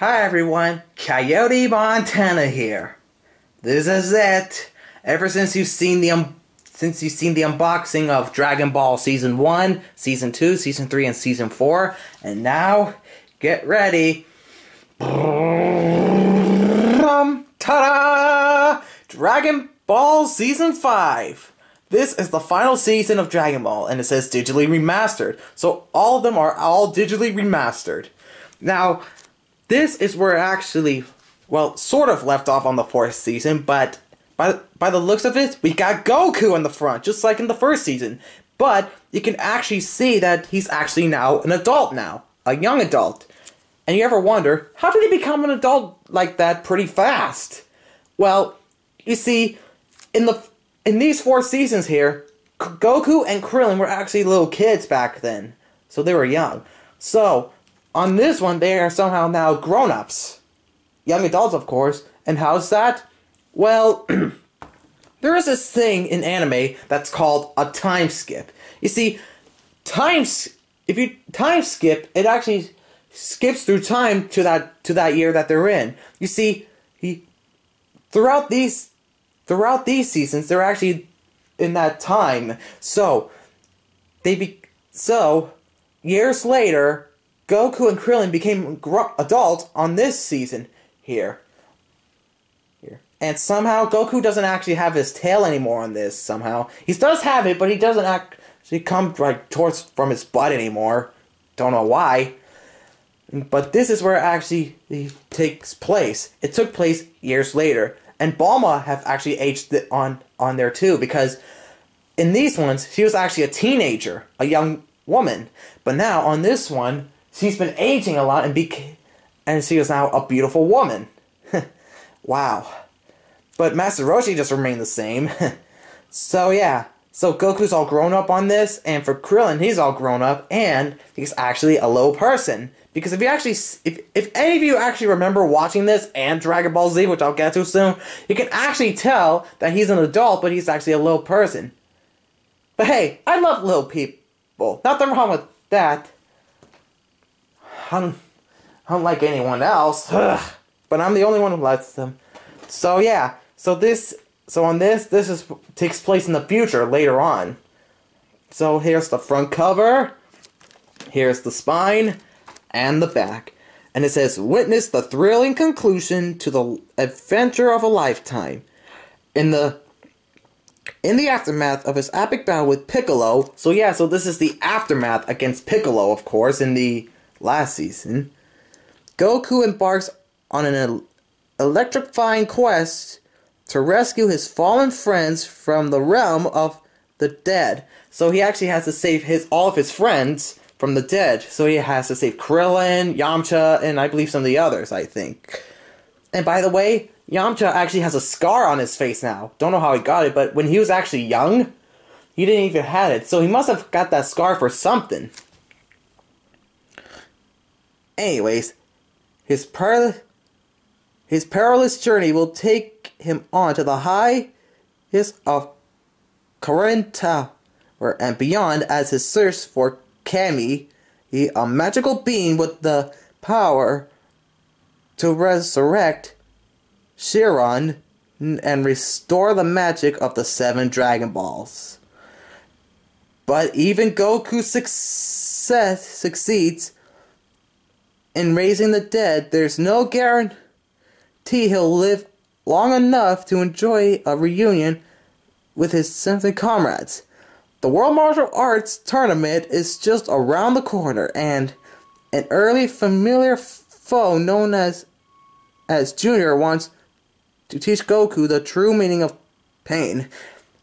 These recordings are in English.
Hi everyone, Coyote Montana here. This is it. Ever since you've seen the unboxing of Dragon Ball Season 1, Season 2, Season 3, and Season 4, and now, get ready. Ta-da! Dragon Ball Season 5. This is the final season of Dragon Ball, and it says digitally remastered. So all of them are all digitally remastered. Now, this is where it actually, well, sort of left off on the fourth season, but by the looks of it, we got Goku in the front, just like in the first season. But you can actually see that he's actually now an adult now, a young adult. And you ever wonder, how did he become an adult like that pretty fast? Well, you see, in these 4 seasons here, Goku and Krillin were actually little kids back then. So they were young. So, on this one, they are somehow now grown-ups. Young adults, of course. And how's that? Well, there is this thing in anime that's called a time skip. You see, if you time skip, it actually skips through time to that year that they're in. You see, throughout these seasons, they're actually in that time. So years later, Goku and Krillin became adults on this season here. And somehow Goku doesn't actually have his tail anymore on this. Somehow he does have it, but he doesn't actually come right towards from his butt anymore. Don't know why. But this is where it actually takes place. It took place years later. And Bulma have actually aged on there too, because in these ones, she was actually a teenager, a young woman. But now, on this one, she's been aging a lot and she is now a beautiful woman. Wow. But Master Roshi just remained the same. So yeah, so Goku's all grown up on this, and for Krillin, he's all grown up, and he's actually a little person. Because if any of you actually remember watching this and Dragon Ball Z, which I'll get to soon, you can actually tell that he's an adult, but he's actually a little person. But hey, I love little people. Nothing wrong with that. Unlike anyone else. Ugh. But I'm the only one who likes them. So yeah, so on this takes place in the future later on. So here's the front cover. Here's the spine. And the back. And it says, witness the thrilling conclusion to the adventure of a lifetime. In the aftermath of his epic battle with Piccolo. So yeah, so this is the aftermath against Piccolo, of course, in the last season. Goku embarks on an electrifying quest to rescue his fallen friends from the realm of the dead. So he actually has to save all of his friends from the dead. So he has to save Krillin, Yamcha, and I believe some of the others, I think. And by the way, Yamcha actually has a scar on his face now. Don't know how he got it, but when he was actually young, he didn't even have it. So he must have got that scar for something. Anyways, his perilous journey will take him on to the highest of Korinta and beyond as his search for Kami, a magical being with the power to resurrect Shenron and restore the magic of the 7 Dragon Balls. But even Goku succeeds in raising the dead, there's no guarantee he'll live long enough to enjoy a reunion with his Symphony comrades. The World Martial Arts Tournament is just around the corner, and an early familiar foe known as Junior wants to teach Goku the true meaning of pain.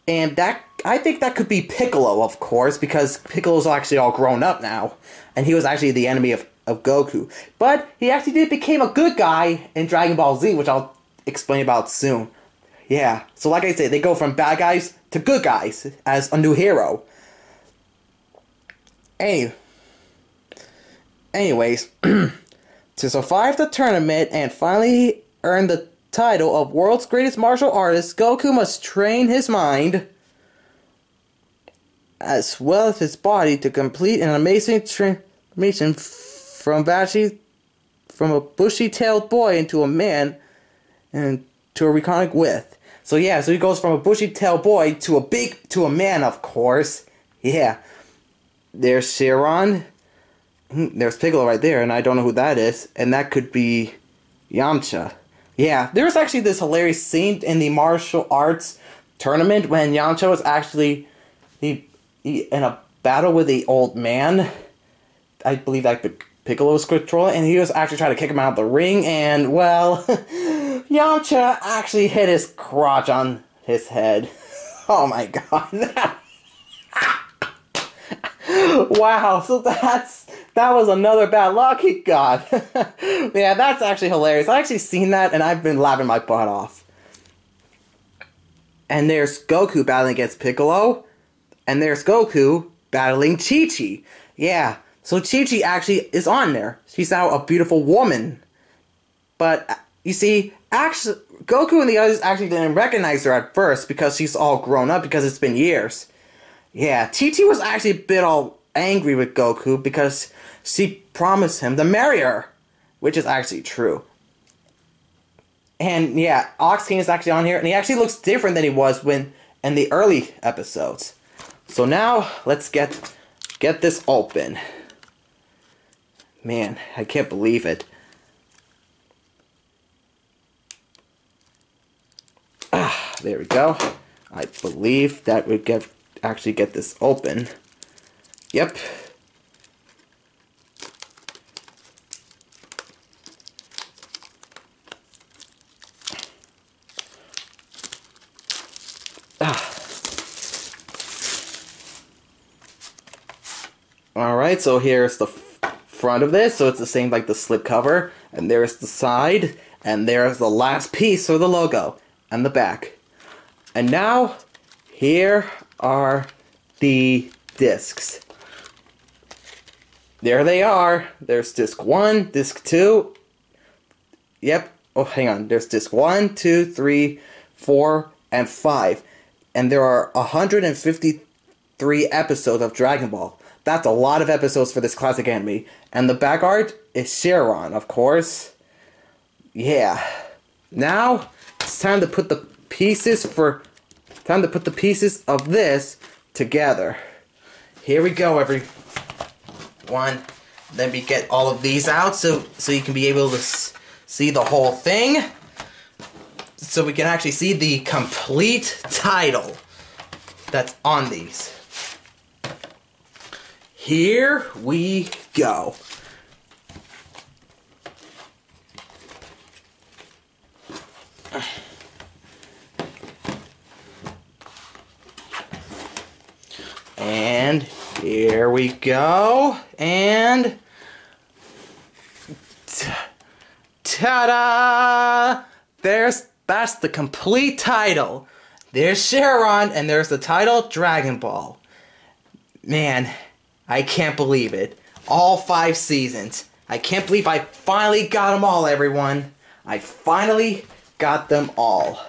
And I think that could be Piccolo, of course, because Piccolo's actually all grown up now, and he was actually the enemy of Goku. But he actually did become a good guy in Dragon Ball Z, which I'll explain about soon. Yeah, so like I said, they go from bad guys to good guys as a new hero. Anyways, to survive the tournament and finally earn the title of world's greatest martial artist, Goku must train his mind as well as his body to complete an amazing transformation from from a bushy-tailed boy into a man and to a reconic width. So yeah, so he goes from a bushy-tailed boy to a man, of course. Yeah. There's Shenron. There's Piccolo right there, and I don't know who that is. And that could be Yamcha. Yeah, there was actually this hilarious scene in the martial arts tournament when Yamcha was actually he in a battle with the old man. I believe that Piccolo was controlling, and he was actually trying to kick him out of the ring, and, well, Yamcha actually hit his crotch on his head. Oh my god. Wow, so that was another bad luck he got. Yeah, that's actually hilarious. I've actually seen that, and I've been laughing my butt off. And there's Goku battling against Piccolo, and there's Goku battling Chi-Chi. Yeah, so Chi-Chi actually is on there. She's now a beautiful woman. But, you see, actually, Goku and the others actually didn't recognize her at first because she's all grown up because it's been years. Yeah, Chi-Chi was actually a bit all angry with Goku because she promised him to marry her, which is actually true. And yeah, Ox King is actually on here, and he actually looks different than he was when in the early episodes. So now, let's get this open. Man, I can't believe it. Ah, there we go. I believe that would actually get this open. Yep. Alright, so here's the front of this, so it's the same like the slip cover, and there's the side, and there's the last piece for the logo, and the back. And now, here are the discs. There they are. There's disc 1, disc 2. Yep. Oh, hang on. There's disc 1, 2, 3, 4, and 5. And there are 153 episodes of Dragon Ball. That's a lot of episodes for this classic anime. And the back art is Shenron, of course. Yeah. Now, it's time to put the pieces of this together. Here we go, everyone. Let me get all of these out so you can be able to see the whole thing. So we can actually see the complete title that's on these. Here we go. And here we go. And ta-da! That's the complete title. There's Shenron, and there's the title Dragon Ball. Man, I can't believe it. All 5 seasons. I can't believe I finally got them all, everyone. I finally got them all.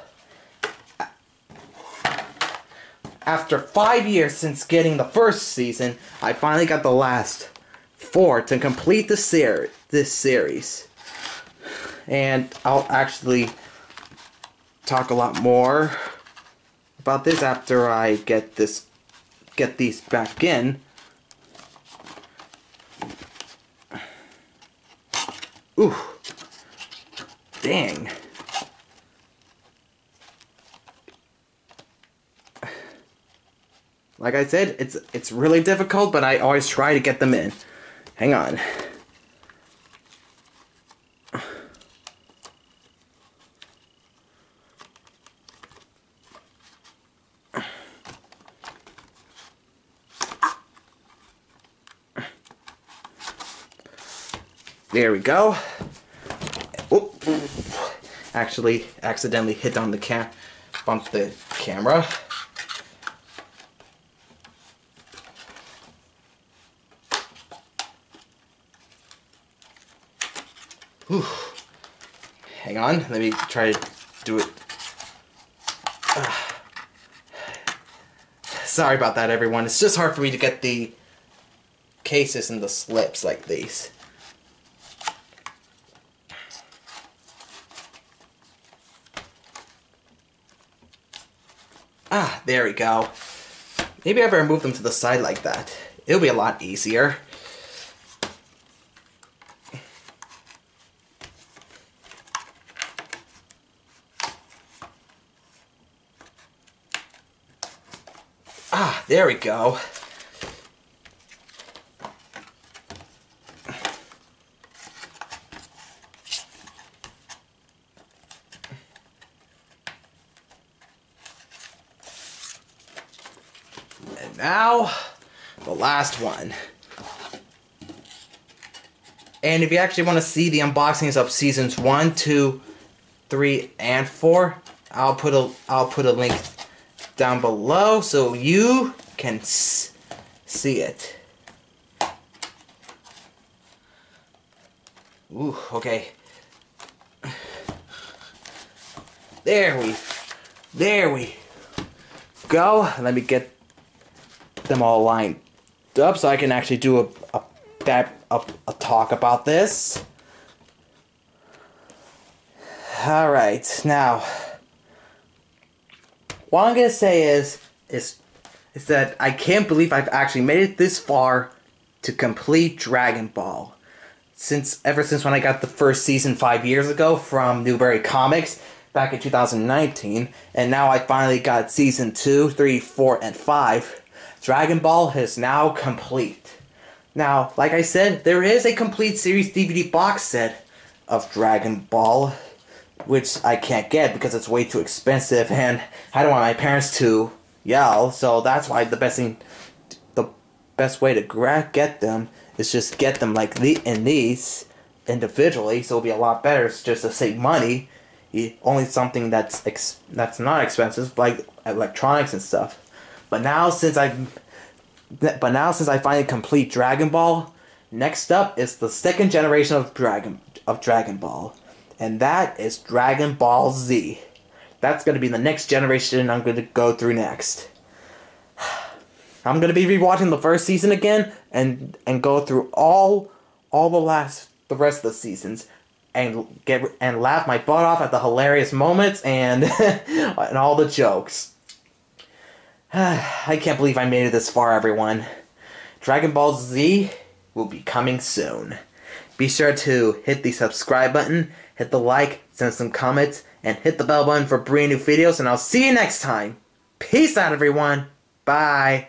After 5 years since getting the first season, I finally got the last 4 to complete this series. And I'll actually talk a lot more about this after I get these back in. Ooh. Dang. Like I said, it's really difficult, but I always try to get them in. Hang on. There we go. Oop. Actually, accidentally hit on the bumped the camera. Whew. Hang on, let me try to do it. Sorry about that, everyone. It's just hard for me to get the cases and the slips like these. Ah, there we go. Maybe I better move them to the side like that. It'll be a lot easier. Ah, there we go. And now, the last one. And if you actually want to see the unboxings of seasons 1, 2, 3, and 4, I'll put a link down below so you can see it. Ooh, okay. There we go. Let me get them all lined up so I can actually do a talk about this. Alright, now what I'm gonna say is that I can't believe I've actually made it this far to complete Dragon Ball. Ever since when I got the first season 5 years ago from Newberry Comics back in 2019, and now I finally got season 2, 3, 4, and 5. Dragon Ball is now complete. Now, like I said, there is a complete series DVD box set of Dragon Ball, which I can't get because it's way too expensive, and I don't want my parents to yell. So that's why the best way to get them is just get them like these individually. So it'll be a lot better. It's just to save money. Only something that's not expensive, like electronics and stuff. But now since I finally complete Dragon Ball, next up is the second generation of Dragon Ball. And that is Dragon Ball Z. That's going to be the next generation I'm going to go through next. I'm going to be rewatching the first season again and go through all the rest of the seasons and laugh my butt off at the hilarious moments and and all the jokes. I can't believe I made it this far, everyone. Dragon Ball Z will be coming soon. Be sure to hit the subscribe button, hit the like, send some comments, and hit the bell button for brand new videos, and I'll see you next time. Peace out, everyone. Bye.